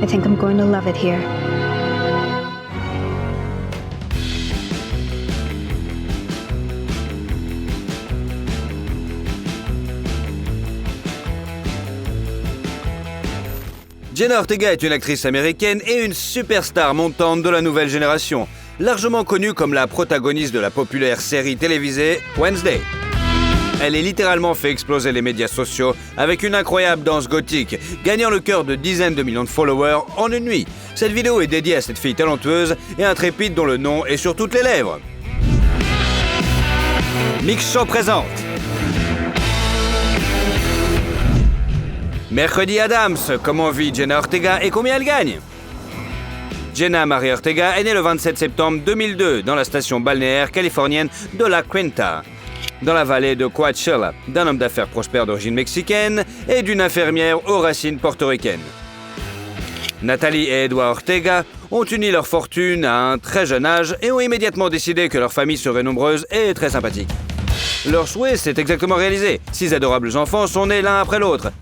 I think I'm going to love it here. Jenna Ortega est une actrice américaine et une superstar montante de la nouvelle génération, largement connue comme la protagoniste de la populaire série télévisée Wednesday. Elle est littéralement fait exploser les médias sociaux avec une incroyable danse gothique, gagnant le cœur de dizaines de millions de followers en une nuit. Cette vidéo est dédiée à cette fille talentueuse et intrépide dont le nom est sur toutes les lèvres. Mix Show présente Mercredi Adams, comment vit Jenna Ortega et combien elle gagne? Jenna Marie Ortega est née le 27 septembre 2002 dans la station balnéaire californienne de La Quinta, dans la vallée de Coachella, d'un homme d'affaires prospère d'origine mexicaine et d'une infirmière aux racines portoricaines. Nathalie et Edward Ortega ont uni leur fortune à un très jeune âge et ont immédiatement décidé que leur famille serait nombreuse et très sympathique. Leur souhait s'est exactement réalisé. 6 adorables enfants sont nés l'un après l'autre.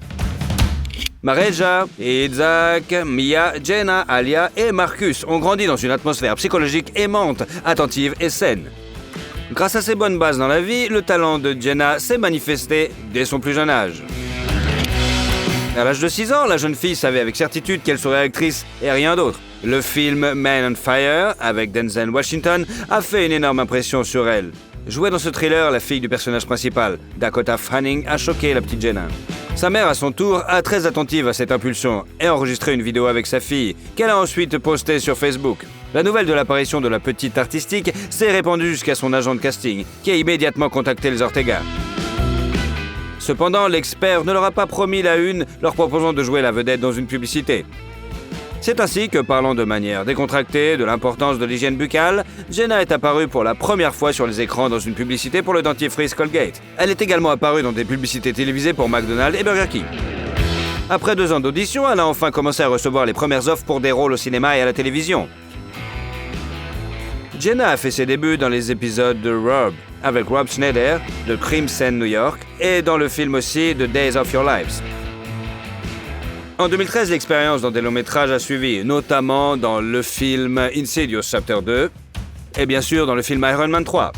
Mareja, Isaac, Mia, Jenna, Alia et Marcus ont grandi dans une atmosphère psychologique aimante, attentive et saine. Grâce à ses bonnes bases dans la vie, le talent de Jenna s'est manifesté dès son plus jeune âge. À l'âge de 6 ans, la jeune fille savait avec certitude qu'elle serait actrice et rien d'autre. Le film Man on Fire, avec Denzel Washington, a fait une énorme impression sur elle. Jouée dans ce thriller, la fille du personnage principal, Dakota Fanning, a choqué la petite Jenna. Sa mère, à son tour, a très attentive à cette impulsion et a enregistré une vidéo avec sa fille, qu'elle a ensuite postée sur Facebook. La nouvelle de l'apparition de la petite artistique s'est répandue jusqu'à son agent de casting, qui a immédiatement contacté les Ortega. Cependant, l'expert ne leur a pas promis la une, leur proposant de jouer la vedette dans une publicité. C'est ainsi que, parlant de manière décontractée de l'importance de l'hygiène buccale, Jenna est apparue pour la première fois sur les écrans dans une publicité pour le dentifrice Colgate. Elle est également apparue dans des publicités télévisées pour McDonald's et Burger King. Après 2 ans d'audition, elle a enfin commencé à recevoir les premières offres pour des rôles au cinéma et à la télévision. Jenna a fait ses débuts dans les épisodes de Rob, avec Rob Schneider, de Crimson New York, et dans le film aussi The Days of Your Lives. En 2013, l'expérience dans des longs métrages a suivi, notamment dans le film Insidious Chapter 2 et bien sûr dans le film Iron Man 3.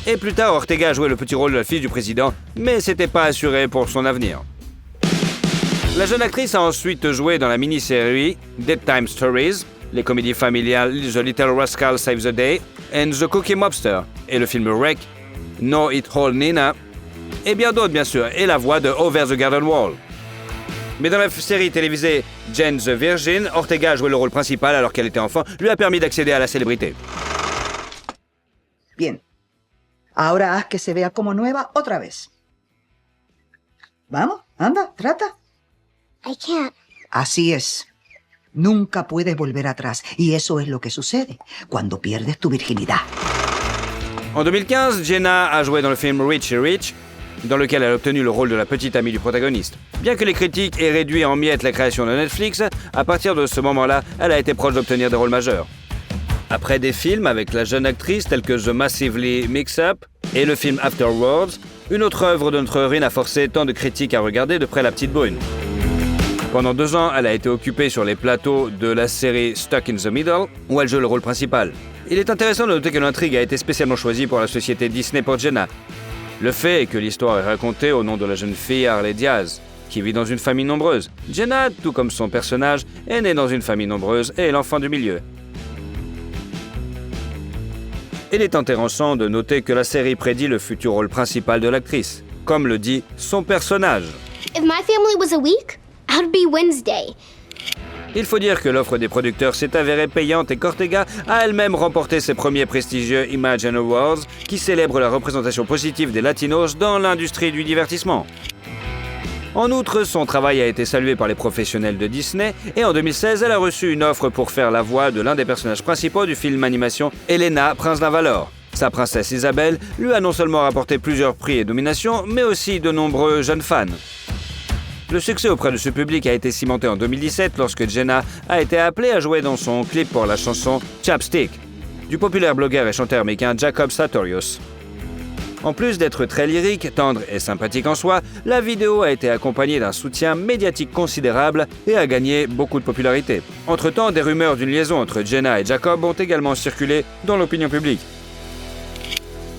Et plus tard, Ortega a joué le petit rôle de la fille du président, mais c'était pas assuré pour son avenir. La jeune actrice a ensuite joué dans la mini-série Dead Time Stories, les comédies familiales The Little Rascal Saves the Day and The Cookie Mobster et le film Wreck, No It All Nina et bien d'autres bien sûr, et la voix de Over the Garden Wall. Mais dans la série télévisée Jane the Virgin, Ortega a joué le rôle principal alors qu'elle était enfant, lui a permis d'accéder à la célébrité. Bien. Ahora haz que se vea como nueva otra vez. Vamos, anda, trata. I can't. Así es. Nunca puedes volver atrás. Y eso es lo que sucede cuando pierdes tu virginidad. En 2015, Jenna a joué dans le film Richie Rich, dans lequel elle a obtenu le rôle de la petite amie du protagoniste. Bien que les critiques aient réduit en miettes la création de Netflix, à partir de ce moment-là, elle a été proche d'obtenir des rôles majeurs. Après des films avec la jeune actrice tels que The Massively Mix-Up et le film Afterwards, une autre œuvre de notre héroïne a forcé tant de critiques à regarder de près La Petite Brune. Pendant 2 ans, elle a été occupée sur les plateaux de la série Stuck in the Middle, où elle joue le rôle principal. Il est intéressant de noter que l'intrigue a été spécialement choisie pour la société Disney pour Jenna. Le fait est que l'histoire est racontée au nom de la jeune fille Harley Diaz, qui vit dans une famille nombreuse. Jenna, tout comme son personnage, est née dans une famille nombreuse et est l'enfant du milieu. Il est intéressant de noter que la série prédit le futur rôle principal de l'actrice, comme le dit son personnage. If my family was a week, I'd be Wednesday. Il faut dire que l'offre des producteurs s'est avérée payante et qu'Ortega a elle-même remporté ses premiers prestigieux Imagine Awards qui célèbrent la représentation positive des Latinos dans l'industrie du divertissement. En outre, son travail a été salué par les professionnels de Disney et en 2016, elle a reçu une offre pour faire la voix de l'un des personnages principaux du film animation Elena, Prince d'un Valor. Sa princesse Isabelle lui a non seulement rapporté plusieurs prix et nominations, mais aussi de nombreux jeunes fans. Le succès auprès de ce public a été cimenté en 2017 lorsque Jenna a été appelée à jouer dans son clip pour la chanson Chapstick du populaire blogueur et chanteur américain Jacob Sartorius. En plus d'être très lyrique, tendre et sympathique en soi, la vidéo a été accompagnée d'un soutien médiatique considérable et a gagné beaucoup de popularité. Entre-temps, des rumeurs d'une liaison entre Jenna et Jacob ont également circulé dans l'opinion publique.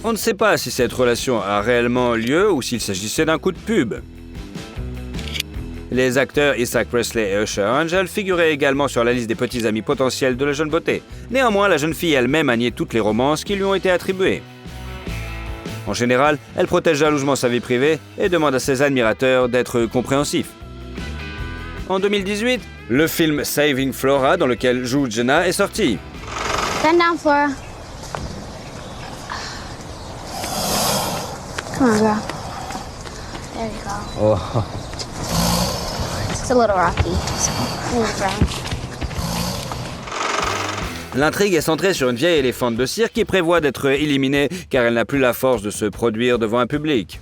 On ne sait pas si cette relation a réellement lieu ou s'il s'agissait d'un coup de pub. Les acteurs Isaac Presley et Usher Angel figuraient également sur la liste des petits amis potentiels de la jeune beauté. Néanmoins, la jeune fille elle-même a nié toutes les romances qui lui ont été attribuées. En général, elle protège jalousement sa vie privée et demande à ses admirateurs d'être compréhensifs. En 2018, le film Saving Flora, dans lequel joue Jenna, est sorti. Bend down, Flora. Come on, girl. There you go. Oh. It's a little rocky, so move around. L'intrigue est centrée sur une vieille éléphante de cirque qui prévoit d'être éliminée car elle n'a plus la force de se produire devant un public.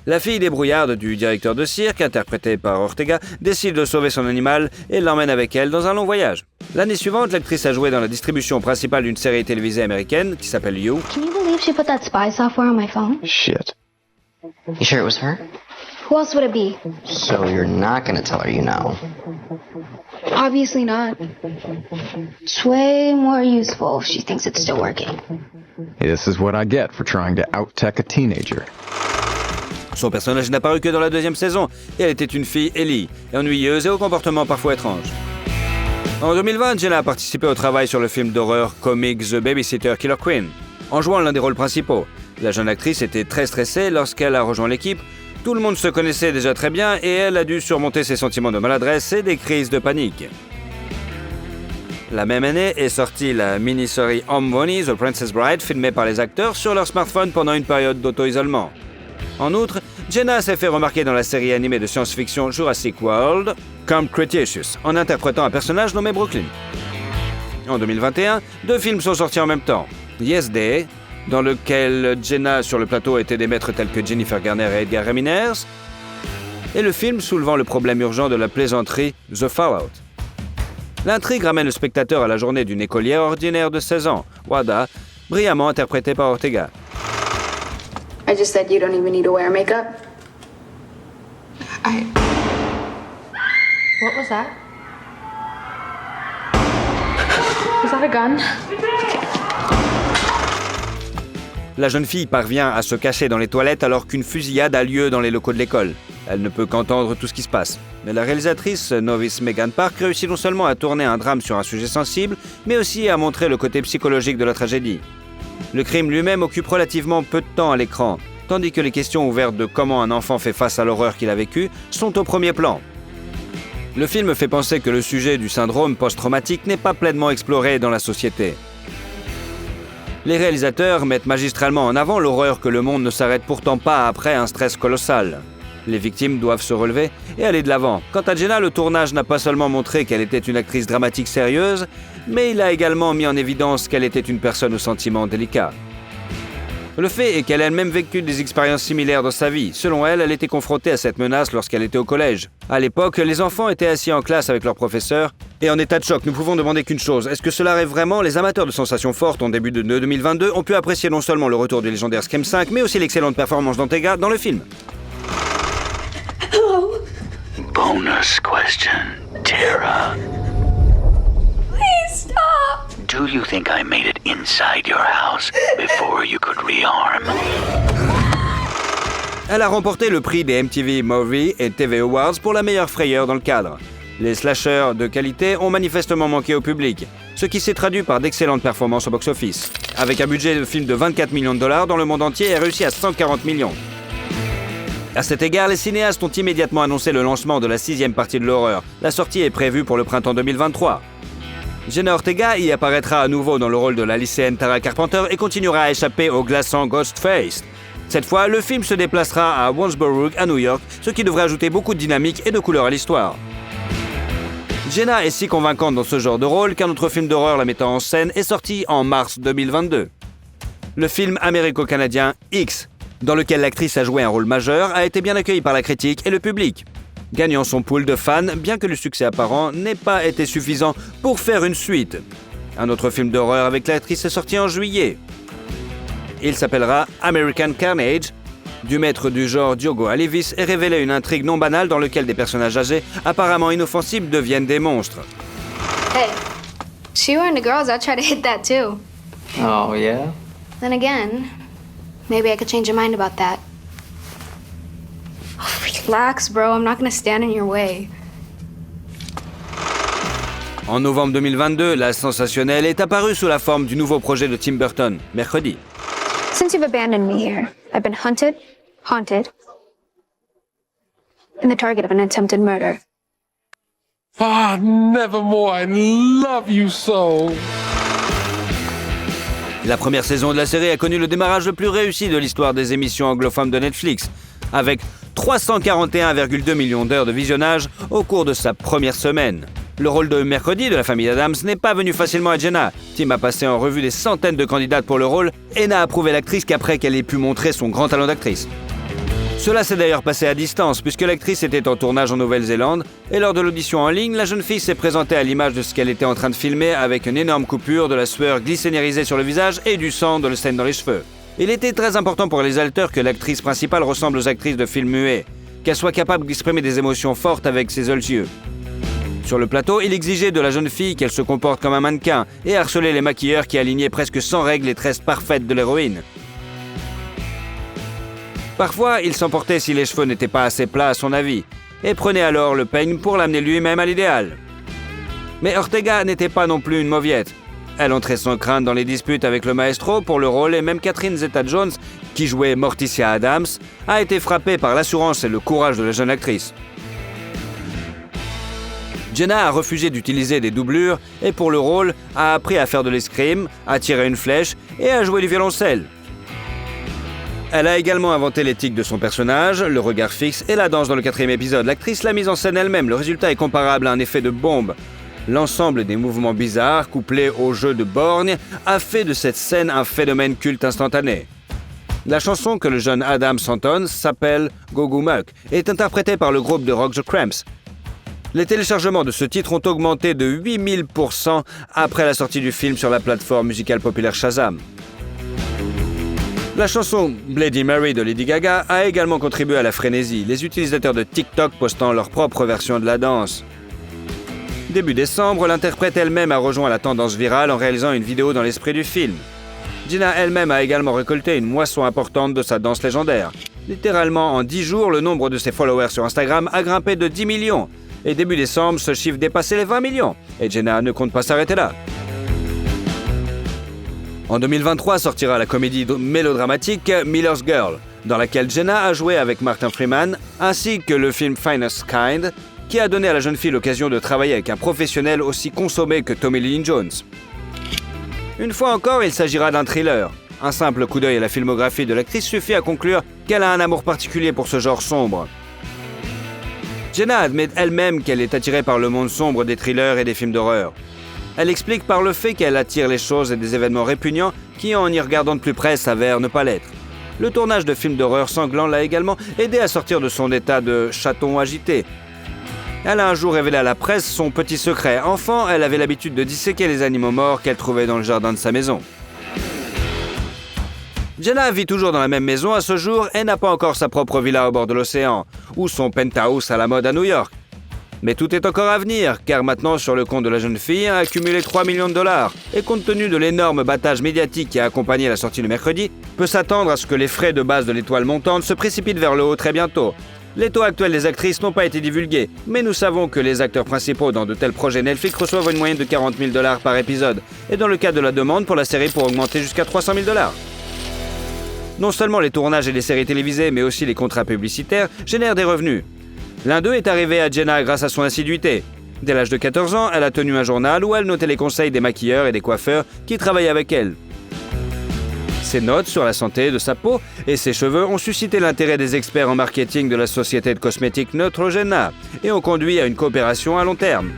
La fille débrouillarde du directeur de cirque, interprétée par Ortega, décide de sauver son animal et l'emmène avec elle dans un long voyage. L'année suivante, l'actrice a joué dans la distribution principale d'une série télévisée américaine qui s'appelle You. Can you believe she put that spy software on my phone? Shit. You sure it was her? Who else would it be? So you're not gonna tell her you know? Obviously not. It's way more useful if she thinks it's still working. This is what I get for trying to out-tech a teenager. Son personnage n'a paru que dans la deuxième saison, et elle était une fille Ellie, ennuyeuse et au comportement parfois étrange. En 2020, Jenna a participé au travail sur le film d'horreur comique The Babysitter Killer Queen, en jouant l'un des rôles principaux. La jeune actrice était très stressée lorsqu'elle a rejoint l'équipe. Tout le monde se connaissait déjà très bien et elle a dû surmonter ses sentiments de maladresse et des crises de panique. La même année est sortie la mini-série Home Money, The Princess Bride, filmée par les acteurs sur leur smartphone pendant une période d'auto-isolement. En outre, Jenna s'est fait remarquer dans la série animée de science-fiction Jurassic World, Camp Cretaceous, en interprétant un personnage nommé Brooklyn. En 2021, 2 films sont sortis en même temps. Yes Day, dans lequel Jenna sur le plateau était des maîtres tels que Jennifer Garner et Edgar Ramirez, et le film soulevant le problème urgent de la plaisanterie The Fallout. L'intrigue ramène le spectateur à la journée d'une écolière ordinaire de 16 ans, Wada, brillamment interprétée par Ortega. I just said you don't even need to wear makeup. What was that? Was that a gun? La jeune fille parvient à se cacher dans les toilettes alors qu'une fusillade a lieu dans les locaux de l'école. Elle ne peut qu'entendre tout ce qui se passe. Mais la réalisatrice novice Megan Park réussit non seulement à tourner un drame sur un sujet sensible, mais aussi à montrer le côté psychologique de la tragédie. Le crime lui-même occupe relativement peu de temps à l'écran, tandis que les questions ouvertes de comment un enfant fait face à l'horreur qu'il a vécue sont au premier plan. Le film fait penser que le sujet du syndrome post-traumatique n'est pas pleinement exploré dans la société. Les réalisateurs mettent magistralement en avant l'horreur que le monde ne s'arrête pourtant pas après un stress colossal. Les victimes doivent se relever et aller de l'avant. Quant à Jenna, le tournage n'a pas seulement montré qu'elle était une actrice dramatique sérieuse, mais il a également mis en évidence qu'elle était une personne aux sentiments délicats. Le fait est qu'elle a elle-même vécu des expériences similaires dans sa vie. Selon elle, elle était confrontée à cette menace lorsqu'elle était au collège. À l'époque, les enfants étaient assis en classe avec leurs professeurs et en état de choc. Nous pouvons demander qu'une chose. Est-ce que cela arrive vraiment? Les amateurs de sensations fortes en début de 2022 ont pu apprécier non seulement le retour du légendaire Scream 5, mais aussi l'excellente performance d'Ortega dans le film. Bonus question, Tara. Please stop! Do you think I made it inside your house before you could rearm? Elle a remporté le prix des MTV Movie et TV Awards pour la meilleure frayeur dans le cadre. Les slashers de qualité ont manifestement manqué au public, ce qui s'est traduit par d'excellentes performances au box-office. Avec un budget de film de 24 millions de dollars dans le monde entier et réussi à 140 millions. À cet égard, les cinéastes ont immédiatement annoncé le lancement de la 6e partie de l'horreur. La sortie est prévue pour le printemps 2023. Jenna Ortega y apparaîtra à nouveau dans le rôle de la lycéenne Tara Carpenter et continuera à échapper au glaçant Ghostface. Cette fois, le film se déplacera à Warrensburg, à New York, ce qui devrait ajouter beaucoup de dynamique et de couleur à l'histoire. Jenna est si convaincante dans ce genre de rôle qu'un autre film d'horreur la mettant en scène est sorti en mars 2022. Le film américo-canadien X, dans lequel l'actrice a joué un rôle majeur, a été bien accueilli par la critique et le public, gagnant son pool de fans, bien que le succès apparent n'ait pas été suffisant pour faire une suite. Un autre film d'horreur avec l'actrice est sorti en juillet. Il s'appellera American Carnage. Du maître du genre Diogo Alivis est révélée une intrigue non banale dans laquelle des personnages âgés, apparemment inoffensibles, deviennent des monstres. Hey, she were into girls, I'd try to hit that too. Oh, yeah? Then again, maybe I could change your mind about that. Oh, relax, bro. I'm not gonna stand in your way. En novembre 2022, la sensationnelle est apparue sous la forme du nouveau projet de Tim Burton, Mercredi. Since you've abandoned me here, I've been hunted, haunted, and the target of an attempted murder. Ah, Nevermore, I love you so. La première saison de la série a connu le démarrage le plus réussi de l'histoire des émissions anglophones de Netflix, avec 341,2 millions d'heures de visionnage au cours de sa première semaine. Le rôle de Mercredi de la famille Addams n'est pas venu facilement à Jenna. Tim a passé en revue des centaines de candidates pour le rôle et n'a approuvé l'actrice qu'après qu'elle ait pu montrer son grand talent d'actrice. Cela s'est d'ailleurs passé à distance puisque l'actrice était en tournage en Nouvelle-Zélande et lors de l'audition en ligne, la jeune fille s'est présentée à l'image de ce qu'elle était en train de filmer avec une énorme coupure, de la sueur glycénérisée sur le visage et du sang de le stain dans les cheveux. Il était très important pour les réalisateurs que l'actrice principale ressemble aux actrices de films muets, qu'elle soit capable d'exprimer des émotions fortes avec ses seuls yeux. Sur le plateau, il exigeait de la jeune fille qu'elle se comporte comme un mannequin et harcelait les maquilleurs qui alignaient presque sans règle les tresses parfaites de l'héroïne. Parfois, il s'emportait si les cheveux n'étaient pas assez plats à son avis et prenait alors le peigne pour l'amener lui-même à l'idéal. Mais Ortega n'était pas non plus une mauviette. Elle entrait sans crainte dans les disputes avec le maestro pour le rôle et même Catherine Zeta-Jones, qui jouait Morticia Addams, a été frappée par l'assurance et le courage de la jeune actrice. Jenna a refusé d'utiliser des doublures et pour le rôle a appris à faire de l'escrime, à tirer une flèche et à jouer du violoncelle. Elle a également inventé l'éthique de son personnage, le regard fixe et la danse dans le 4e épisode. L'actrice l'a mise en scène elle-même, le résultat est comparable à un effet de bombe. L'ensemble des mouvements bizarres, couplés au jeu de borgne, a fait de cette scène un phénomène culte instantané. La chanson que le jeune Adam entonne s'appelle Go Go Muck et est interprétée par le groupe de rock The Cramps. Les téléchargements de ce titre ont augmenté de 8000% après la sortie du film sur la plateforme musicale populaire Shazam. La chanson Bloody Mary de Lady Gaga a également contribué à la frénésie, les utilisateurs de TikTok postant leur propre version de la danse. Début décembre, l'interprète elle-même a rejoint la tendance virale en réalisant une vidéo dans l'esprit du film. Jenna elle-même a également récolté une moisson importante de sa danse légendaire. Littéralement, en 10 jours, le nombre de ses followers sur Instagram a grimpé de 10 millions. Et début décembre, ce chiffre dépassait les 20 millions. Et Jenna ne compte pas s'arrêter là. En 2023 sortira la comédie mélodramatique Miller's Girl, dans laquelle Jenna a joué avec Martin Freeman, ainsi que le film Finest Kind, qui a donné à la jeune fille l'occasion de travailler avec un professionnel aussi consommé que Tommy Lee Jones. Une fois encore, il s'agira d'un thriller. Un simple coup d'œil à la filmographie de l'actrice suffit à conclure qu'elle a un amour particulier pour ce genre sombre. Jenna admet elle-même qu'elle est attirée par le monde sombre des thrillers et des films d'horreur. Elle explique par le fait qu'elle attire les choses et des événements répugnants qui, en y regardant de plus près, s'avèrent ne pas l'être. Le tournage de films d'horreur sanglants l'a également aidé à sortir de son état de chaton agité. Elle a un jour révélé à la presse son petit secret. Enfant, elle avait l'habitude de disséquer les animaux morts qu'elle trouvait dans le jardin de sa maison. Jenna vit toujours dans la même maison à ce jour et n'a pas encore sa propre villa au bord de l'océan, ou son penthouse à la mode à New York. Mais tout est encore à venir, car maintenant sur le compte de la jeune fille a accumulé 3 millions de dollars, et compte tenu de l'énorme battage médiatique qui a accompagné la sortie de Mercredi, peut s'attendre à ce que les frais de base de l'étoile montante se précipitent vers le haut très bientôt. Les taux actuels des actrices n'ont pas été divulgués, mais nous savons que les acteurs principaux dans de tels projets Netflix reçoivent une moyenne de 40 000 $ par épisode, et dans le cas de la demande pour la série pour augmenter jusqu'à 300 000 $. Non seulement les tournages et les séries télévisées, mais aussi les contrats publicitaires génèrent des revenus. L'un d'eux est arrivé à Jenna grâce à son assiduité. Dès l'âge de 14 ans, elle a tenu un journal où elle notait les conseils des maquilleurs et des coiffeurs qui travaillaient avec elle. Ses notes sur la santé de sa peau et ses cheveux ont suscité l'intérêt des experts en marketing de la société de cosmétiques Neutrogena et ont conduit à une coopération à long terme.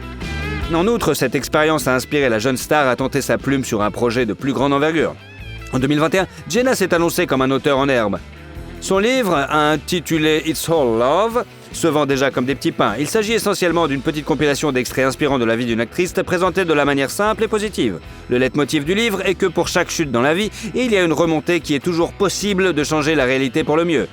En outre, cette expérience a inspiré la jeune star à tenter sa plume sur un projet de plus grande envergure. En 2021, Jenna s'est annoncée comme un auteur en herbe. Son livre, intitulé It's All Love, se vend déjà comme des petits pains. Il s'agit essentiellement d'une petite compilation d'extraits inspirants de la vie d'une actrice présentée de la manière simple et positive. Le leitmotiv du livre est que pour chaque chute dans la vie, il y a une remontée qui est toujours possible de changer la réalité pour le mieux.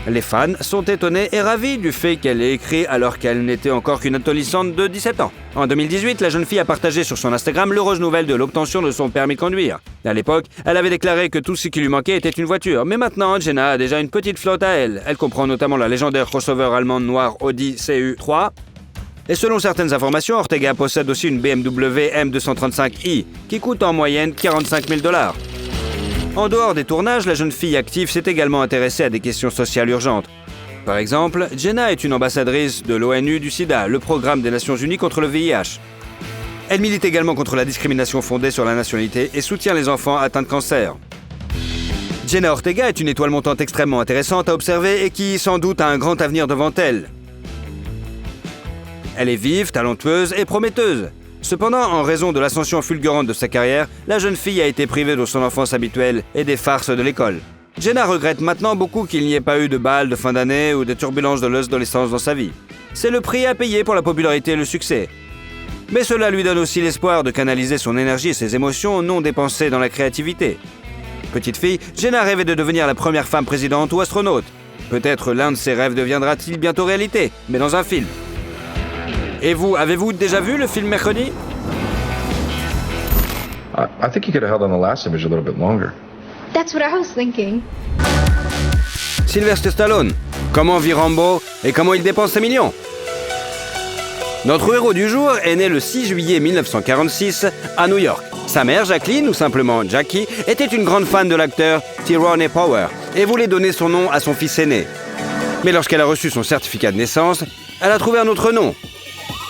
Les fans sont étonnés et ravis du fait qu'elle ait écrit alors qu'elle n'était encore qu'une adolescente de 17 ans. En 2018, la jeune fille a partagé sur son Instagram l'heureuse nouvelle de l'obtention de son permis de conduire. À l'époque, elle avait déclaré que tout ce qui lui manquait était une voiture. Mais maintenant, Jenna a déjà une petite flotte à elle. Elle comprend notamment la légendaire crossover allemande noire Audi CU3. Et selon certaines informations, Ortega possède aussi une BMW M235i qui coûte en moyenne 45 000 $. En dehors des tournages, la jeune fille active s'est également intéressée à des questions sociales urgentes. Par exemple, Jenna est une ambassadrice de l'ONU du SIDA, le programme des Nations Unies contre le VIH. Elle milite également contre la discrimination fondée sur la nationalité et soutient les enfants atteints de cancer. Jenna Ortega est une étoile montante extrêmement intéressante à observer et qui, sans doute, a un grand avenir devant elle. Elle est vive, talentueuse et prometteuse. Cependant, en raison de l'ascension fulgurante de sa carrière, la jeune fille a été privée de son enfance habituelle et des farces de l'école. Jenna regrette maintenant beaucoup qu'il n'y ait pas eu de bal de fin d'année ou de turbulences de l'adolescence dans sa vie. C'est le prix à payer pour la popularité et le succès. Mais cela lui donne aussi l'espoir de canaliser son énergie et ses émotions non dépensées dans la créativité. Petite fille, Jenna rêvait de devenir la première femme présidente ou astronaute. Peut-être l'un de ses rêves deviendra-t-il bientôt réalité, mais dans un film. Et vous, avez-vous déjà vu le film Mercredi? I think you could have held on the last image a little bit longer. That's what I was thinking. Sylvester Stallone, comment vit Rambo et comment il dépense ses millions? Notre héros du jour est né le 6 juillet 1946 à New York. Sa mère, Jacqueline, ou simplement Jackie, était une grande fan de l'acteur Tyrone Power et voulait donner son nom à son fils aîné. Mais lorsqu'elle a reçu son certificat de naissance, elle a trouvé un autre nom.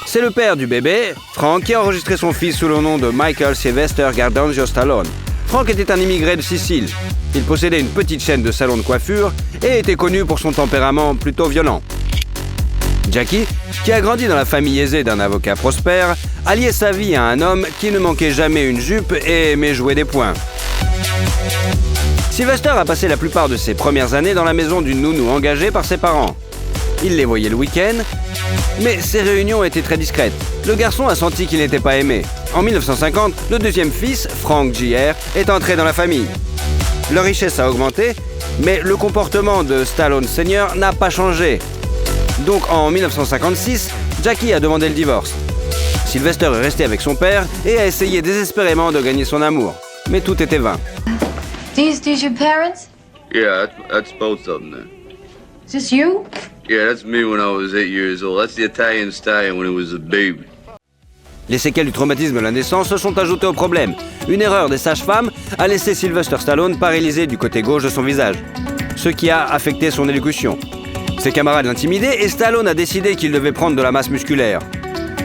C'est le père du bébé, Frank, qui a enregistré son fils sous le nom de Michael Sylvester Gardenzio Stallone. Frank était un immigré de Sicile. Il possédait une petite chaîne de salons de coiffure et était connu pour son tempérament plutôt violent. Jackie, qui a grandi dans la famille aisée d'un avocat prospère, a lié sa vie à un homme qui ne manquait jamais une jupe et aimait jouer des poings. Sylvester a passé la plupart de ses premières années dans la maison d'une nounou engagée par ses parents. Il les voyait le week-end, mais ces réunions étaient très discrètes. Le garçon a senti qu'il n'était pas aimé. En 1950, le deuxième fils, Frank Jr., est entré dans la famille. Leur richesse a augmenté, mais le comportement de Stallone Sr. n'a pas changé. Donc en 1956, Jackie a demandé le divorce. Sylvester est resté avec son père et a essayé désespérément de gagner son amour. Mais tout était vain. These your parents? Yeah, that's both of them then. Is this you? Yeah, that's me when I was 8 years old. That's the Italian stallion when he was a baby. Les séquelles du traumatisme de la naissance se sont ajoutées au problème. Une erreur des sages-femmes a laissé Sylvester Stallone paralysé du côté gauche de son visage, ce qui a affecté son élocution. Ses camarades l'intimidaient et Stallone a décidé qu'il devait prendre de la masse musculaire.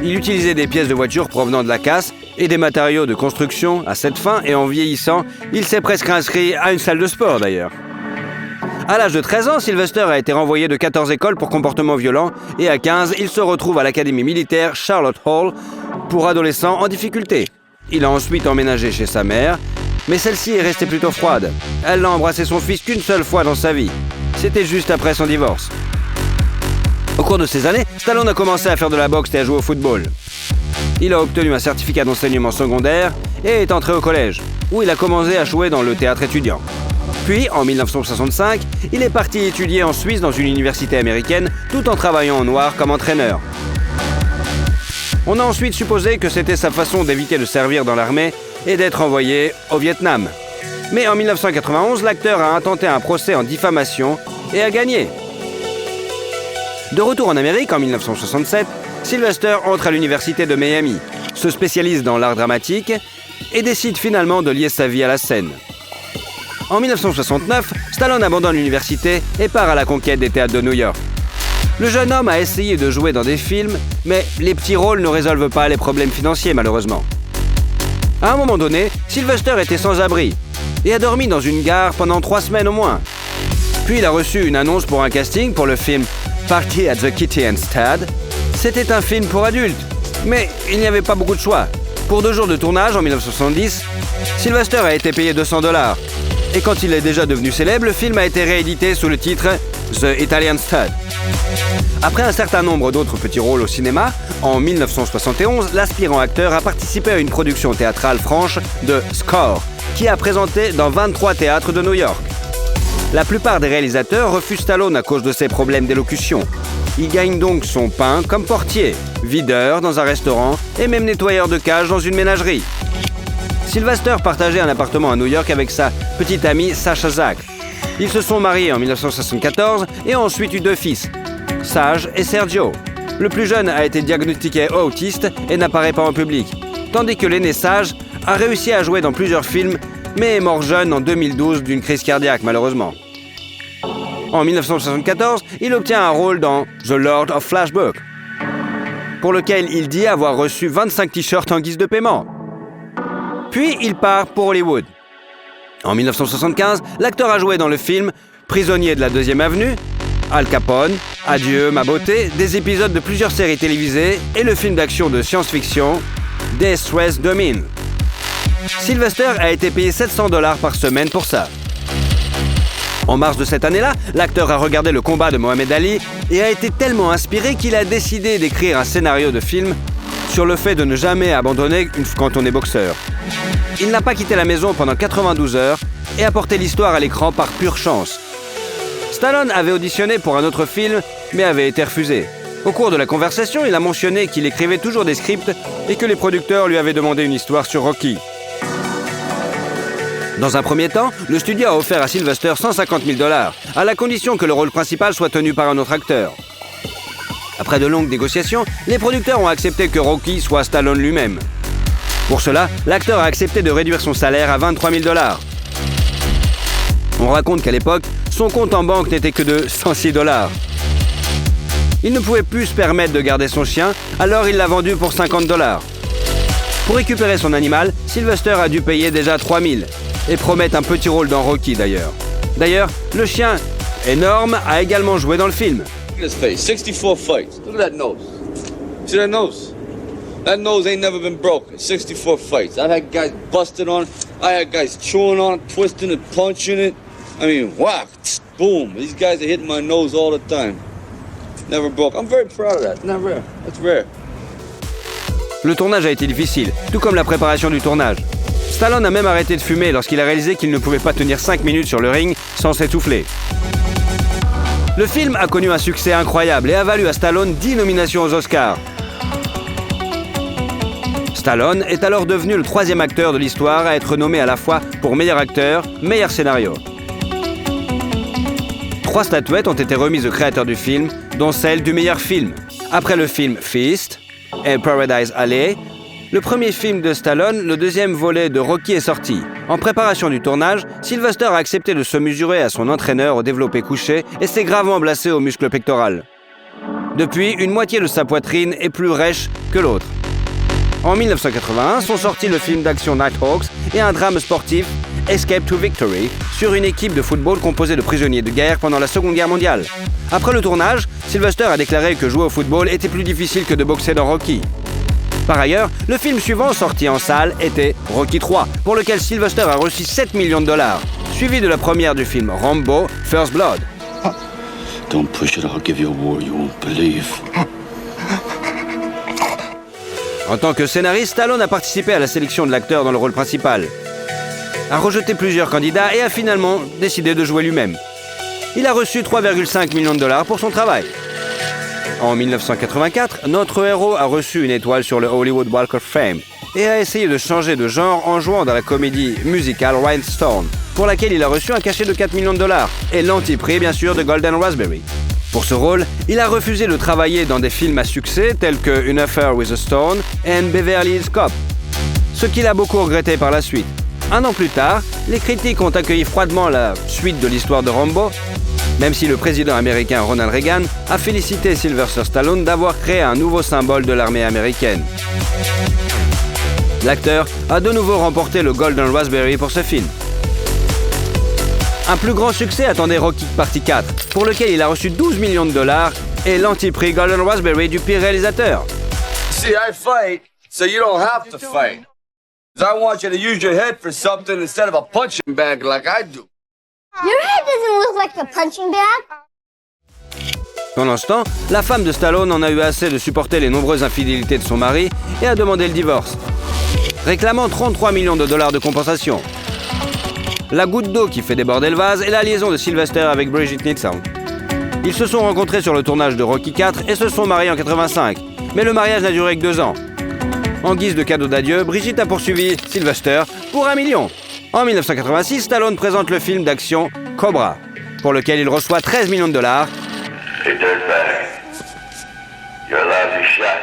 Il utilisait des pièces de voiture provenant de la casse et des matériaux de construction à cette fin, et en vieillissant, il s'est presque inscrit à une salle de sport d'ailleurs. À l'âge de 13 ans, Sylvester a été renvoyé de 14 écoles pour comportement violent et à 15, il se retrouve à l'académie militaire Charlotte Hall pour adolescents en difficulté. Il a ensuite emménagé chez sa mère, mais celle-ci est restée plutôt froide. Elle n'a embrassé son fils qu'une seule fois dans sa vie. C'était juste après son divorce. Au cours de ces années, Stallone a commencé à faire de la boxe et à jouer au football. Il a obtenu un certificat d'enseignement secondaire et est entré au collège, où il a commencé à jouer dans le théâtre étudiant. Puis, en 1965, il est parti étudier en Suisse dans une université américaine, tout en travaillant en noir comme entraîneur. On a ensuite supposé que c'était sa façon d'éviter de servir dans l'armée et d'être envoyé au Vietnam. Mais en 1991, l'acteur a intenté un procès en diffamation et a gagné. De retour en Amérique en 1967, Sylvester entre à l'université de Miami, se spécialise dans l'art dramatique et décide finalement de lier sa vie à la scène. En 1969, Stallone abandonne l'université et part à la conquête des théâtres de New York. Le jeune homme a essayé de jouer dans des films, mais les petits rôles ne résolvent pas les problèmes financiers malheureusement. À un moment donné, Sylvester était sans abri et a dormi dans une gare pendant 3 semaines au moins. Puis il a reçu une annonce pour un casting pour le film Party at the Kitty and Stad. C'était un film pour adultes, mais il n'y avait pas beaucoup de choix. Pour 2 jours de tournage en 1970, Sylvester a été payé $200. Et quand il est déjà devenu célèbre, le film a été réédité sous le titre The Italian Stud. Après un certain nombre d'autres petits rôles au cinéma, en 1971, l'aspirant acteur a participé à une production théâtrale franche de Score, qui a présenté dans 23 théâtres de New York. La plupart des réalisateurs refusent Stallone à cause de ses problèmes d'élocution. Il gagne donc son pain comme portier, videur dans un restaurant et même nettoyeur de cage dans une ménagerie. Sylvester partageait un appartement à New York avec sa petite amie Sasha Zack. Ils se sont mariés en 1974 et ont ensuite eu 2 fils, Sage et Sergio. Le plus jeune a été diagnostiqué autiste et n'apparaît pas en public, tandis que l'aîné Sage a réussi à jouer dans plusieurs films, mais est mort jeune en 2012 d'une crise cardiaque malheureusement. En 1974, il obtient un rôle dans The Lord of Flashback, pour lequel il dit avoir reçu 25 t-shirts en guise de paiement. Puis il part pour Hollywood. En 1975, l'acteur a joué dans le film Prisonnier de la 2e Avenue, Al Capone, Adieu ma beauté, des épisodes de plusieurs séries télévisées et le film d'action de science-fiction Death Race Domine. Sylvester a été payé $700 par semaine pour ça. En mars de cette année-là, l'acteur a regardé le combat de Mohamed Ali et a été tellement inspiré qu'il a décidé d'écrire un scénario de film sur le fait de ne jamais abandonner quand on est boxeur. Il n'a pas quitté la maison pendant 92 heures et a porté l'histoire à l'écran par pure chance. Stallone avait auditionné pour un autre film, mais avait été refusé. Au cours de la conversation, il a mentionné qu'il écrivait toujours des scripts et que les producteurs lui avaient demandé une histoire sur Rocky. Dans un premier temps, le studio a offert à Sylvester $150 000, à la condition que le rôle principal soit tenu par un autre acteur. Après de longues négociations, les producteurs ont accepté que Rocky soit Stallone lui-même. Pour cela, l'acteur a accepté de réduire son salaire à $23 000. On raconte qu'à l'époque, son compte en banque n'était que de $106. Il ne pouvait plus se permettre de garder son chien, alors il l'a vendu pour $50. Pour récupérer son animal, Sylvester a dû payer déjà $3 000 et promettre un petit rôle dans Rocky d'ailleurs. D'ailleurs, le chien énorme a également joué dans le film. Look at his face. 64 fights. Look at that nose. See that nose? That nose ain't never been broken. 64 fights. I've had guys busted on it. I had guys chewing on it, twisting it, punching it. I mean, whack, boom. These guys are hitting my nose all the time. Never broke. I'm very proud of that. It's not rare. That's rare. Le tournage a été difficile, tout comme la préparation du tournage. Stallone a même arrêté de fumer lorsqu'il a réalisé qu'il ne pouvait pas tenir 5 minutes sur le ring sans s'étouffer. Le film a connu un succès incroyable et a valu à Stallone 10 nominations aux Oscars. Stallone est alors devenu le 3e acteur de l'histoire à être nommé à la fois pour meilleur acteur, meilleur scénario. 3 statuettes ont été remises au créateur du film, dont celle du meilleur film. Après le film Feast et Paradise Alley, le premier film de Stallone, le 2e volet de Rocky est sorti. En préparation du tournage, Sylvester a accepté de se mesurer à son entraîneur au développé couché et s'est gravement blessé au muscle pectoral. Depuis, une moitié de sa poitrine est plus rêche que l'autre. En 1981 sont sortis le film d'action Nighthawks et un drame sportif, Escape to Victory, sur une équipe de football composée de prisonniers de guerre pendant la Seconde Guerre mondiale. Après le tournage, Sylvester a déclaré que jouer au football était plus difficile que de boxer dans Rocky. Par ailleurs, le film suivant sorti en salle était Rocky III, pour lequel Sylvester a reçu $7 millions, suivi de la première du film Rambo, First Blood. Don't push it, I'll give you a war you won't believe. En tant que scénariste, Stallone a participé à la sélection de l'acteur dans le rôle principal, a rejeté plusieurs candidats et a finalement décidé de jouer lui-même. Il a reçu $3,5 millions pour son travail. En 1984, notre héros a reçu une étoile sur le Hollywood Walk of Fame et a essayé de changer de genre en jouant dans la comédie musicale Rhinestone, pour laquelle il a reçu un cachet de $4 millions et l'antiprix bien sûr de Golden Raspberry. Pour ce rôle, il a refusé de travailler dans des films à succès tels que An Affair with a Stone et Beverly Hills Cop, ce qu'il a beaucoup regretté par la suite. Un an plus tard, les critiques ont accueilli froidement la suite de l'histoire de Rambo, même si le président américain Ronald Reagan a félicité Sylvester Stallone d'avoir créé un nouveau symbole de l'armée américaine. L'acteur a de nouveau remporté le Golden Raspberry pour ce film. Un plus grand succès attendait Rocky Party 4, pour lequel il a reçu $12 millions et l'antiprix Golden Raspberry du pire réalisateur. See, I fight, so you don't have to fight. I want you to use your head for something instead of a punching bag like I do. Your head doesn't look like a punching bag. Pendant ce temps, la femme de Stallone en a eu assez de supporter les nombreuses infidélités de son mari et a demandé le divorce, réclamant 33 millions de dollars de compensation. La goutte d'eau qui fait déborder le vase est la liaison de Sylvester avec Brigitte Nielsen. Ils se sont rencontrés sur le tournage de Rocky IV et se sont mariés en 85, mais le mariage n'a duré que 2 ans. En guise de cadeau d'adieu, Brigitte a poursuivi Sylvester pour 1 million. En 1986, Stallone présente le film d'action Cobra, pour lequel il reçoit 13 millions de dollars. Hey, dirtbag. You're a lousy shot.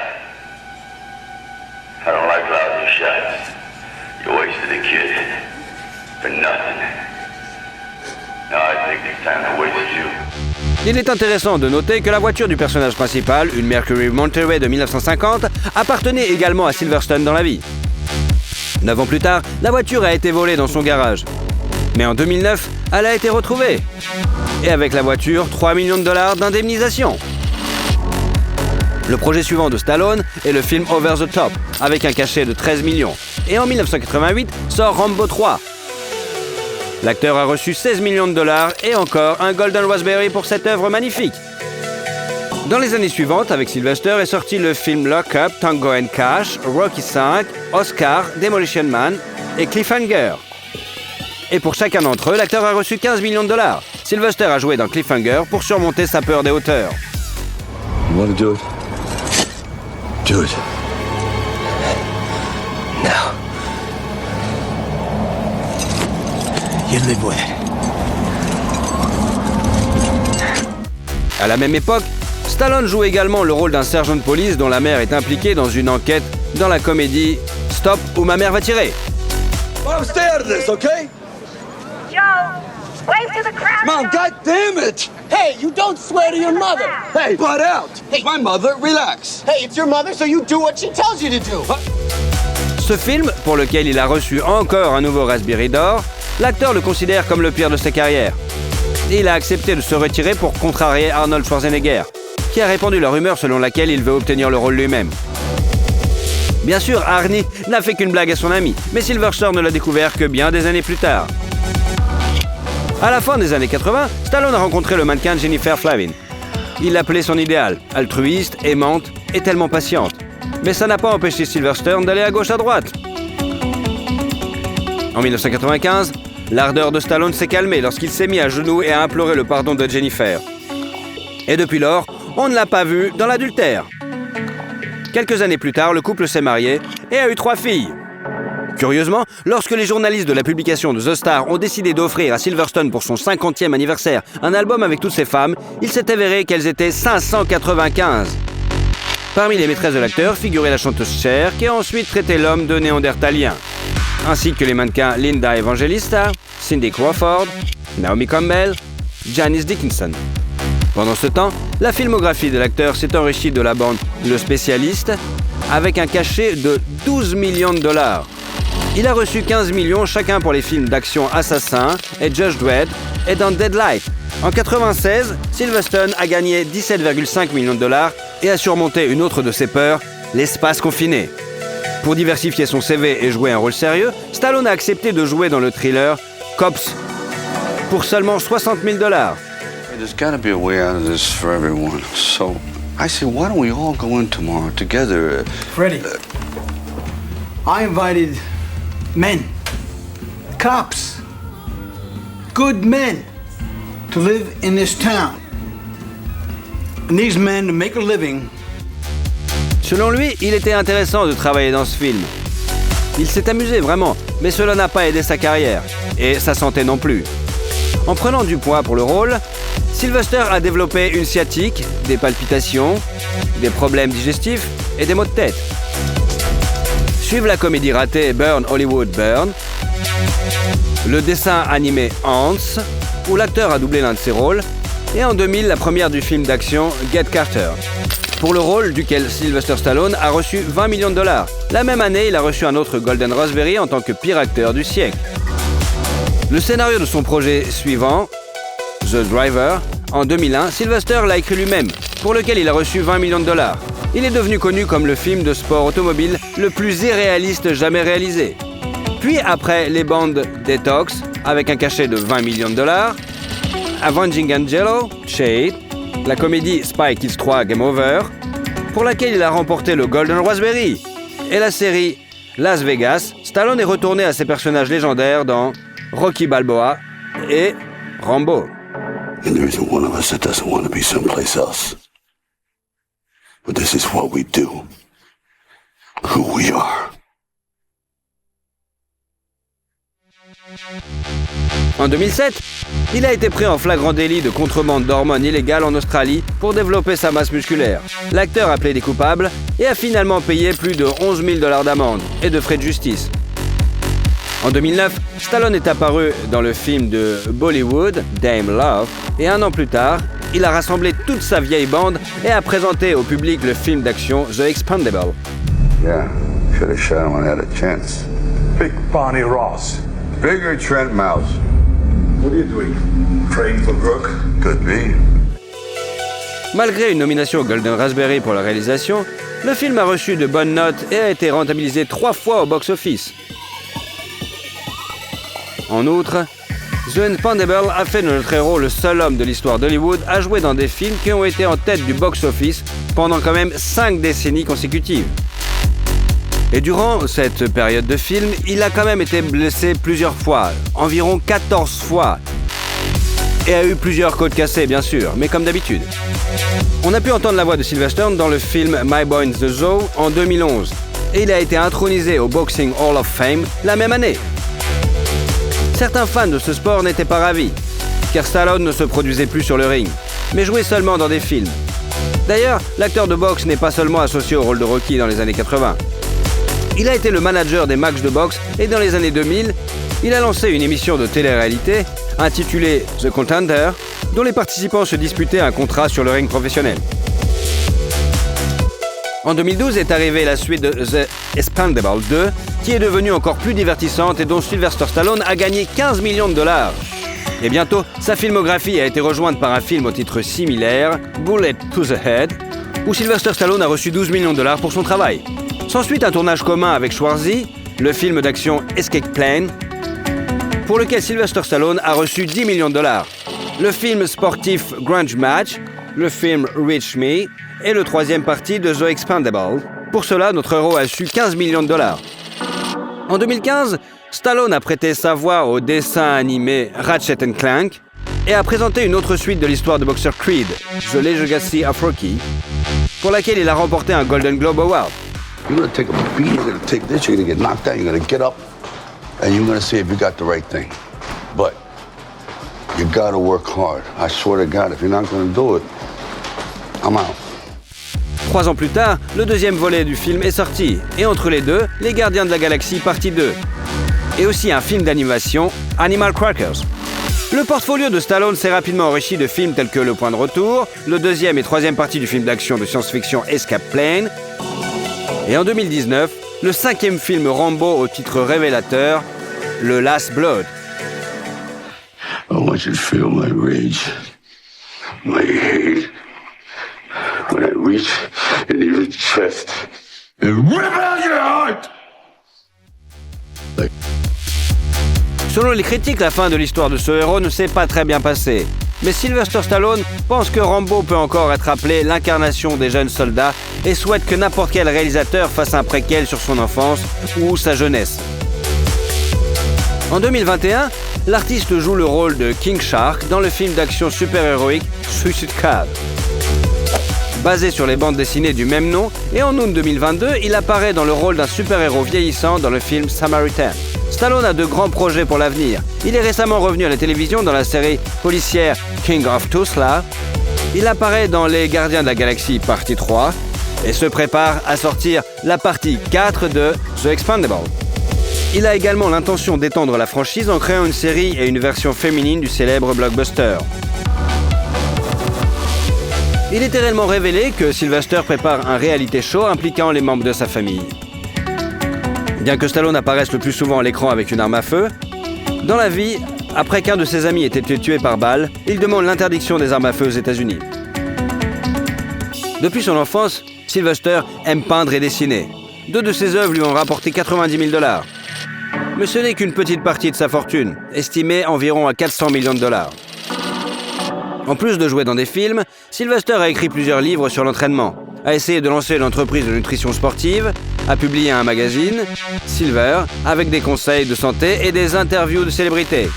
I don't like lousy shots. You wasted a kid. For nothing. Now I think it's time to waste you. Il est intéressant de noter que la voiture du personnage principal, une Mercury Monterey de 1950, appartenait également à Silverstone dans la vie. 9 ans plus tard, la voiture a été volée dans son garage. Mais en 2009, elle a été retrouvée. Et avec la voiture, 3 millions de dollars d'indemnisation. Le projet suivant de Stallone est le film Over the Top, avec un cachet de 13 millions. Et en 1988, sort Rambo 3. L'acteur a reçu 16 millions de dollars et encore un Golden Raspberry pour cette œuvre magnifique. Dans les années suivantes, avec Sylvester, est sorti le film Lock Up, Tango and Cash, Rocky V, Oscar, Demolition Man et Cliffhanger. Et pour chacun d'entre eux, l'acteur a reçu 15 millions de dollars. Sylvester a joué dans Cliffhanger pour surmonter sa peur des hauteurs. You wanna do it? Do it. Now. You live with it. À la même époque, Stallone joue également le rôle d'un sergent de police dont la mère est impliquée dans une enquête dans la comédie Stop ou ma mère va tirer. Mom, stay out of this, okay? Joe, wave to the crowd. Mom, God damn it! Hey, you don't swear to your mother. Hey, butt out! Hey. My mother, relax. Hey, it's your mother, so you do what she tells you to do. Ce film, pour lequel il a reçu encore un nouveau Raspberry d'or, l'acteur le considère comme le pire de sa carrière. Et il a accepté de se retirer pour contrarier Arnold Schwarzenegger, qui a répandu la rumeur selon laquelle il veut obtenir le rôle lui-même. Bien sûr, Arnie n'a fait qu'une blague à son ami, mais Sylvester ne l'a découvert que bien des années plus tard. À la fin des années 80, Stallone a rencontré le mannequin Jennifer Flavin. Il l'appelait son idéal, altruiste, aimante et tellement patiente. Mais ça n'a pas empêché Sylvester d'aller à gauche à droite. En 1995, l'ardeur de Stallone s'est calmée lorsqu'il s'est mis à genoux et a imploré le pardon de Jennifer. Et depuis lors, on ne l'a pas vu dans l'adultère. Quelques années plus tard, le couple s'est marié et a eu 3 filles. Curieusement, lorsque les journalistes de la publication de The Star ont décidé d'offrir à Silverstone pour son 50e anniversaire un album avec toutes ses femmes, il s'est avéré qu'elles étaient 595. Parmi les maîtresses de l'acteur figurait la chanteuse Cher, qui a ensuite traité l'homme de néandertalien, ainsi que les mannequins Linda Evangelista, Cindy Crawford, Naomi Campbell, Janice Dickinson. Pendant ce temps, la filmographie de l'acteur s'est enrichie de la bande Le Spécialiste, avec un cachet de 12 millions de dollars. Il a reçu 15 millions chacun pour les films d'action Assassin et Judge Dredd et dans Deadlight. En 1996, Silverstone a gagné 17,5 millions de dollars et a surmonté une autre de ses peurs, l'espace confiné. Pour diversifier son CV et jouer un rôle sérieux, Stallone a accepté de jouer dans le thriller Cops pour seulement 60 000 dollars. There's gotta be a way out of this for everyone. So, I say, why don't we all go in tomorrow together? Freddie, I invited men, cops, good men to live in this town. And these men to make a living. Selon lui, il était intéressant de travailler dans ce film. Il s'est amusé vraiment, mais cela n'a pas aidé sa carrière, et sa santé non plus. En prenant du poids pour le rôle, Sylvester a développé une sciatique, des palpitations, des problèmes digestifs et des maux de tête. Suivent la comédie ratée Burn Hollywood Burn, le dessin animé Ants, où l'acteur a doublé l'un de ses rôles, et en 2000, la première du film d'action Get Carter, pour le rôle duquel Sylvester Stallone a reçu 20 millions de dollars. La même année, il a reçu un autre Golden Raspberry en tant que pire acteur du siècle. Le scénario de son projet suivant, The Driver, en 2001, Sylvester l'a écrit lui-même, pour lequel il a reçu 20 millions de dollars. Il est devenu connu comme le film de sport automobile le plus irréaliste jamais réalisé. Puis après les bandes Detox, avec un cachet de 20 millions de dollars, Avenging Angelo, Shade, la comédie Spy Kids 3 Game Over, pour laquelle il a remporté le Golden Raspberry, et la série Las Vegas. Stallone est retourné à ses personnages légendaires dans Rocky Balboa et Rambo. And there isn't one of us that doesn't want to be someplace else. But this is what we do. Who we are. En 2007, il a été pris en flagrant délit de contrebande d'hormones illégales en Australie pour développer sa masse musculaire. L'acteur a plaidé coupable et a finalement payé plus de 11 000 $ d'amende et de frais de justice. En 2009, Stallone est apparu dans le film de Bollywood, Dame Love, et un an plus tard, il a rassemblé toute sa vieille bande et a présenté au public le film d'action The Expendables. Yeah, should have shot him when I had a chance. Big Barney Ross. Bigger Trent Mouse. What are you doing? Praying for Brooke? Could be. Malgré une nomination au Golden Raspberry pour la réalisation, le film a reçu de bonnes notes et a été rentabilisé 3 fois au box-office. En outre, The Expendables a fait de notre héros le seul homme de l'histoire d'Hollywood à jouer dans des films qui ont été en tête du box-office pendant quand même 5 décennies consécutives. Et durant cette période de film, il a quand même été blessé plusieurs fois, environ 14 fois. Et a eu plusieurs côtes cassées, bien sûr, mais comme d'habitude. On a pu entendre la voix de Sylvester dans le film My Boy in the Zoo en 2011. Et il a été intronisé au Boxing Hall of Fame la même année. Certains fans de ce sport n'étaient pas ravis, car Stallone ne se produisait plus sur le ring, mais jouait seulement dans des films. D'ailleurs, l'acteur de boxe n'est pas seulement associé au rôle de Rocky dans les années 80. Il a été le manager des matchs de boxe et dans les années 2000, il a lancé une émission de télé-réalité intitulée The Contender, dont les participants se disputaient un contrat sur le ring professionnel. En 2012 est arrivée la suite de The Expendables 2, qui est devenue encore plus divertissante et dont Sylvester Stallone a gagné 15 millions de $. Et bientôt, sa filmographie a été rejointe par un film au titre similaire, Bullet to the Head, où Sylvester Stallone a reçu 12 millions de $ pour son travail. S'ensuit un tournage commun avec Schwarzy, le film d'action Escape Plan, pour lequel Sylvester Stallone a reçu 10 millions de $. Le film sportif Grudge Match, le film Reach Me et le troisième partie de The Expendables. Pour cela, notre héros a reçu 15 millions de $. En 2015, Stallone a prêté sa voix au dessin animé Ratchet & Clank et a présenté une autre suite de l'histoire de boxeur Creed, The Legacy of Rocky, pour laquelle il a remporté un Golden Globe Award. You're gonna take a beat, you're gonna take this, you're gonna get knocked out, you're gonna get up, and you're gonna see if you got the right thing. But you gotta work hard. I swear to God, if you're not gonna do it, I'm out. 3 ans plus tard, le deuxième volet du film est sorti, et entre les deux, Les Gardiens de la Galaxie partie 2. Et aussi un film d'animation, Animal Crackers. Le portfolio de Stallone s'est rapidement enrichi de films tels que Le Point de Retour, le deuxième et troisième partie du film d'action de science-fiction Escape Plan, et en 2019, le 5e film Rambo au titre révélateur, The Last Blood. I want you to feel my rage, my hate, when I reach into your chest and rip out your heart. Selon les critiques, la fin de l'histoire de ce héros ne s'est pas très bien passée. Mais Sylvester Stallone pense que Rambo peut encore être appelé l'incarnation des jeunes soldats et souhaite que n'importe quel réalisateur fasse un préquel sur son enfance ou sa jeunesse. En 2021, l'artiste joue le rôle de King Shark dans le film d'action super-héroïque Suicide Squad. Basé sur les bandes dessinées du même nom, et en août 2022, il apparaît dans le rôle d'un super-héros vieillissant dans le film Samaritan. Stallone a de grands projets pour l'avenir. Il est récemment revenu à la télévision dans la série policière King of Tulsa. Il apparaît dans Les Gardiens de la Galaxie partie 3 et se prépare à sortir la partie 4 de The Expendables. Il a également l'intention d'étendre la franchise en créant une série et une version féminine du célèbre blockbuster. Il est réellement révélé que Sylvester prépare un reality show impliquant les membres de sa famille. Bien que Stallone apparaisse le plus souvent à l'écran avec une arme à feu, dans la vie, après qu'un de ses amis ait été tué par balle, il demande l'interdiction des armes à feu aux États-Unis. Depuis son enfance, Sylvester aime peindre et dessiner. 2 de ses œuvres lui ont rapporté 90 000 $. Mais ce n'est qu'une petite partie de sa fortune, estimée environ à 400 millions de $. En plus de jouer dans des films, Sylvester a écrit plusieurs livres sur l'entraînement, a essayé de lancer une entreprise de nutrition sportive, a publié un magazine, Silver, avec des conseils de santé et des interviews de célébrités.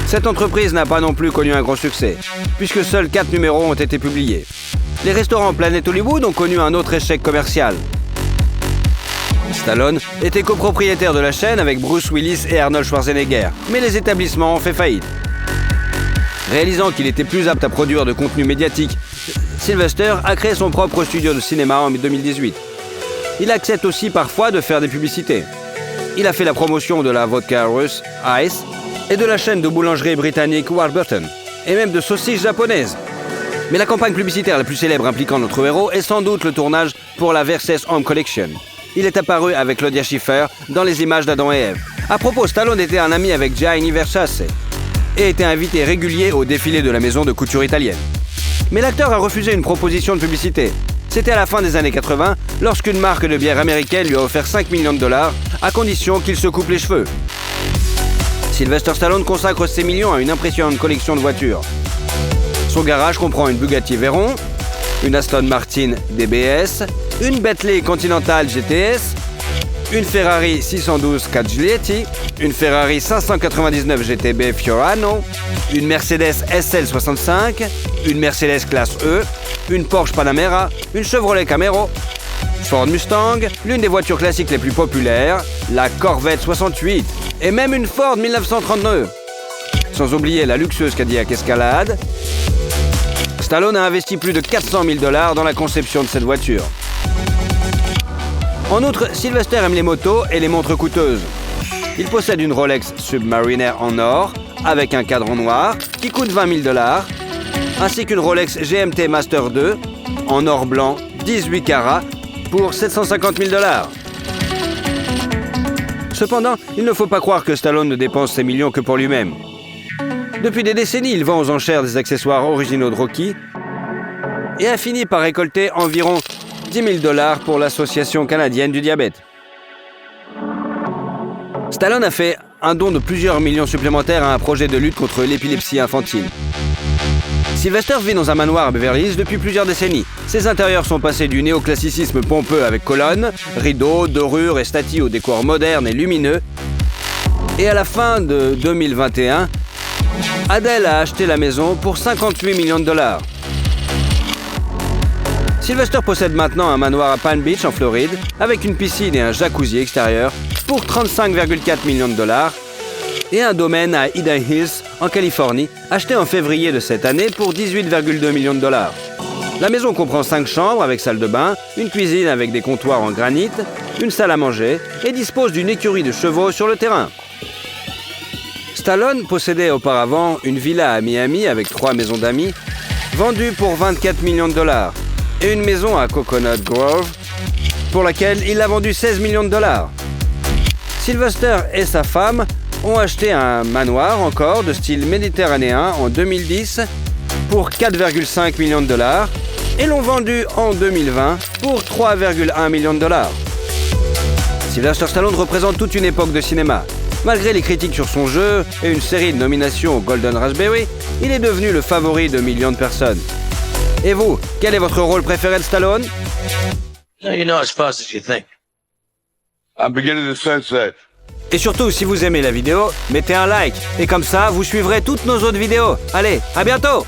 Cette entreprise n'a pas non plus connu un grand succès, puisque seuls 4 numéros ont été publiés. Les restaurants Planet Hollywood ont connu un autre échec commercial. Stallone était copropriétaire de la chaîne avec Bruce Willis et Arnold Schwarzenegger, mais les établissements ont fait faillite. Réalisant qu'il était plus apte à produire de contenu médiatique, Sylvester a créé son propre studio de cinéma en 2018. Il accepte aussi parfois de faire des publicités. Il a fait la promotion de la vodka russe Ice et de la chaîne de boulangerie britannique Warburton, et même de saucisses japonaises. Mais la campagne publicitaire la plus célèbre impliquant notre héros est sans doute le tournage pour la Versace Home Collection. Il est apparu avec Claudia Schiffer dans les images d'Adam et Ève. À propos, Stallone était un ami avec Gianni Versace et était invité régulier au défilé de la maison de couture italienne. Mais l'acteur a refusé une proposition de publicité. C'était à la fin des années 80, lorsqu'une marque de bière américaine lui a offert 5 millions de dollars, à condition qu'il se coupe les cheveux. Sylvester Stallone consacre ces millions à une impressionnante collection de voitures. Son garage comprend une Bugatti Veyron, une Aston Martin DBS, une Bentley Continental GTS, une Ferrari 612 Caglietti, une Ferrari 599 GTB Fiorano, une Mercedes SL65, une Mercedes classe E, une Porsche Panamera, une Chevrolet Camaro, Ford Mustang, l'une des voitures classiques les plus populaires, la Corvette 68, et même une Ford 1932. Sans oublier la luxueuse Cadillac Escalade. Stallone a investi plus de 400 000 $ dans la conception de cette voiture. En outre, Sylvester aime les motos et les montres coûteuses. Il possède une Rolex Submariner en or, avec un cadran noir, qui coûte 20 000 $, ainsi qu'une Rolex GMT Master 2, en or blanc, 18 carats, pour 750 000 $. Cependant, il ne faut pas croire que Stallone ne dépense ses millions que pour lui-même. Depuis des décennies, il vend aux enchères des accessoires originaux de Rocky et a fini par récolter environ 10 000 $ pour l'Association canadienne du diabète. Stallone a fait un don de plusieurs millions supplémentaires à un projet de lutte contre l'épilepsie infantile. Sylvester vit dans un manoir à Beverly Hills depuis plusieurs décennies. Ses intérieurs sont passés du néoclassicisme pompeux avec colonnes, rideaux, dorures et statues au décor moderne et lumineux. Et à la fin de 2021, Adele a acheté la maison pour 58 millions de $. Sylvester possède maintenant un manoir à Palm Beach en Floride avec une piscine et un jacuzzi extérieur pour 35,4 millions de $. Et un domaine à Ida Hills, en Californie, acheté en février de cette année pour 18,2 millions de $. La maison comprend 5 chambres avec salle de bain, une cuisine avec des comptoirs en granit, une salle à manger et dispose d'une écurie de chevaux sur le terrain. Stallone possédait auparavant une villa à Miami avec 3 maisons d'amis, vendue pour 24 millions de $, et une maison à Coconut Grove, pour laquelle il a vendu 16 millions de $. Sylvester et sa femme ont acheté un manoir encore de style méditerranéen en 2010 pour 4,5 millions de $, et l'ont vendu en 2020 pour 3,1 millions de $. Sylvester Stallone représente toute une époque de cinéma. Malgré les critiques sur son jeu et une série de nominations au Golden Raspberry, il est devenu le favori de millions de personnes. Et vous, quel est votre rôle préféré de Stallone? No, you're not as fast as you think. I'm beginning to sense that. Et surtout, si vous aimez la vidéo, mettez un like. Et comme ça, vous suivrez toutes nos autres vidéos. Allez, à bientôt!